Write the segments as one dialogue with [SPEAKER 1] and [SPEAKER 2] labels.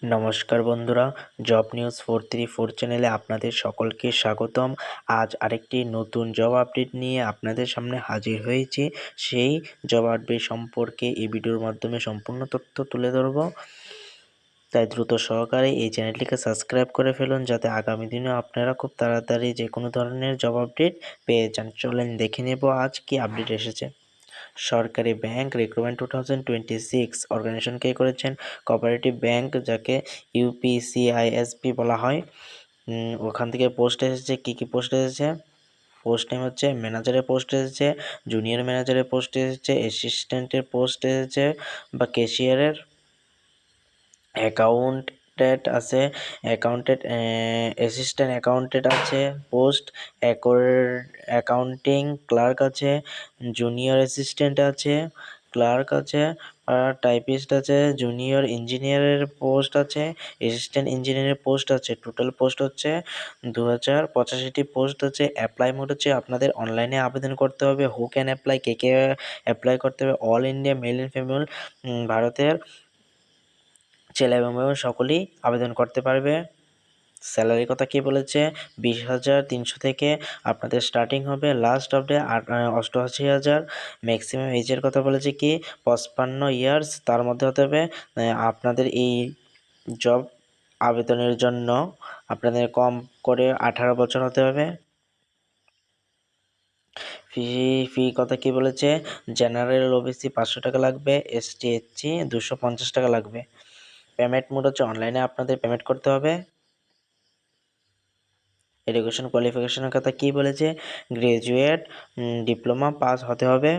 [SPEAKER 1] নমস্কার বন্ধুরা, job news 434 চ্যানেলে আপনাদের সকলকে স্বাগতম। আজ আরেকটি নতুন জব আপডেট নিয়ে আপনাদের সামনে হাজির হয়েছি। সেই জব আপডেট সম্পর্কে এই ভিডিওর মাধ্যমে সম্পূর্ণ তথ্য তুলে ধরব। তাই দ্রুত সহকারে এই চ্যানেলটিকে সাবস্ক্রাইব করে ফেলুন, যাতে আগামী দিনে আপনারা খুব তাড়াতাড়ি যে কোনো ধরনের জব আপডেট পেয়ে যান। চলেন দেখে নেব আজ কি আপডেট এসেছে। সরকারি ব্যাংক রিক্রুটমেন্ট 2026 অর্গানাইজেশন কে করেছেন কোঅপারেটিভ ব্যাংক, যাকে ইউপিসিআইএসপি বলা হয়। ওখান থেকে পোস্ট এসেছে। কি পোস্ট এসেছে? পোস্ট নেম হচ্ছে ম্যানেজারের পোস্ট এসেছে, জুনিয়র ম্যানেজারের পোস্ট এসেছে, অ্যাসিস্ট্যান্টের পোস্ট এসেছে বা ক্যাশিয়ারের, অ্যাকাউন্টেন্ট আছে, অ্যাকাউন্টেন্ট অ্যাসিস্ট্যান্ট অ্যাকাউন্টেন্ট আছে পোস্ট, অ্যাকাউন্টিং ক্লার্ক আছে, জুনিয়র অ্যাসিস্ট্যান্ট আছে, ক্লার্ক আছে, টাইপিস্ট আছে, জুনিয়র ইঞ্জিনিয়ারের পোস্ট আছে, অ্যাসিস্ট্যান্ট ইঞ্জিনিয়ারের পোস্ট আছে। টোটাল পোস্ট হচ্ছে 2085টি পোস্ট আছে। অ্যাপ্লাই মোড হচ্ছে আপনাদের অনলাইনে আবেদন করতে হবে। হু ক্যান অ্যাপ্লাই, কে অ্যাপ্লাই করতে হবে? All India male and female, ভারতের ছেলে এবং মেয়ে সকলেই আবেদন করতে পারবে। স্যালারির কথা কি বলেছে? 20,300 থেকে আপনাদের স্টার্টিং হবে, লাস্ট হবে 88,000। ম্যাক্সিমাম এজের কথা বলেছে কি 55 ইয়ার্স তার মধ্যে হতে হবে। আপনাদের এই জব আবেদনের জন্য আপনাদের কম করে 18 বছর হতে হবে। ফি কথা কি বলেছে? জেনারেল ওবিসি 500 টাকা লাগবে, এসটি এসসি 250 টাকা লাগবে। পেমেন্ট মোড হচ্ছে অনলাইনে আপনাদের পেমেন্ট করতে হবে। এডুকেশন কোয়ালিফিকেশনের কথা কি বলেছে? গ্রাজুয়েট, ডিপ্লোমা পাস হতে হবে।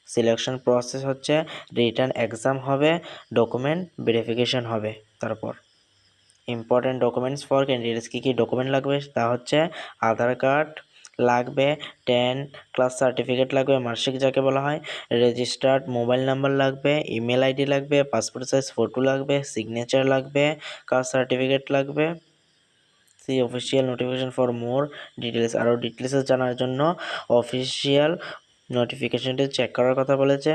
[SPEAKER 1] সিলেকশন প্রসেস হচ্ছে রিটার্ন এক্সাম হবে, ডকুমেন্ট ভেরিফিকেশন হবে। তারপর ইম্পর্টেন্ট ডকুমেন্টস ফর ক্যান্ডিডেটস, কী ডকুমেন্ট লাগবে তা হচ্ছে আধার কার্ড লাগবে, 10 ক্লাস সার্টিফিকেট লাগবে, মার্কশিট যাকে বলা হয়, রেজিস্টার্ড মোবাইল নাম্বার লাগবে, ইমেল আইডি লাগবে, পাসপোর্ট সাইজ ফটো লাগবে, সিগনেচার লাগবে, কাস্ট সার্টিফিকেট লাগবে। See official notification for more details, আরও ডিটেলস জানার জন্য অফিসিয়াল নোটিফিকেশনটি চেক করার কথা বলেছে।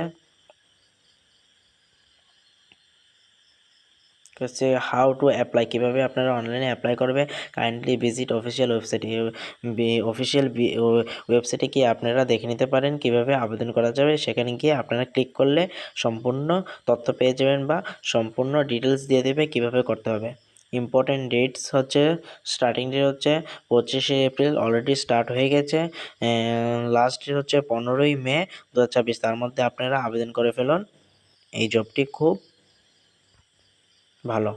[SPEAKER 1] হচ্ছে হাউ টু অ্যাপ্লাই, কীভাবে আপনারা অনলাইনে অ্যাপ্লাই করবে। Kindly visit official website, official ওয়েবসাইটে গিয়ে আপনারা দেখে নিতে পারেন কীভাবে আবেদন করা যাবে। সেখানে গিয়ে আপনারা ক্লিক করলে সম্পূর্ণ তথ্য পেয়ে যাবেন বা সম্পূর্ণ ডিটেলস দিয়ে দেবে কীভাবে করতে হবে। ইম্পর্টেন্ট ডেটস হচ্ছে, স্টার্টিং ডেট হচ্ছে 25শে এপ্রিল, অলরেডি স্টার্ট হয়ে গেছে। লাস্ট ডেট হচ্ছে 15ই মে 2026। তার মধ্যে আপনারা আবেদন করে ফেলুন। এই জবটি খুব ভালো।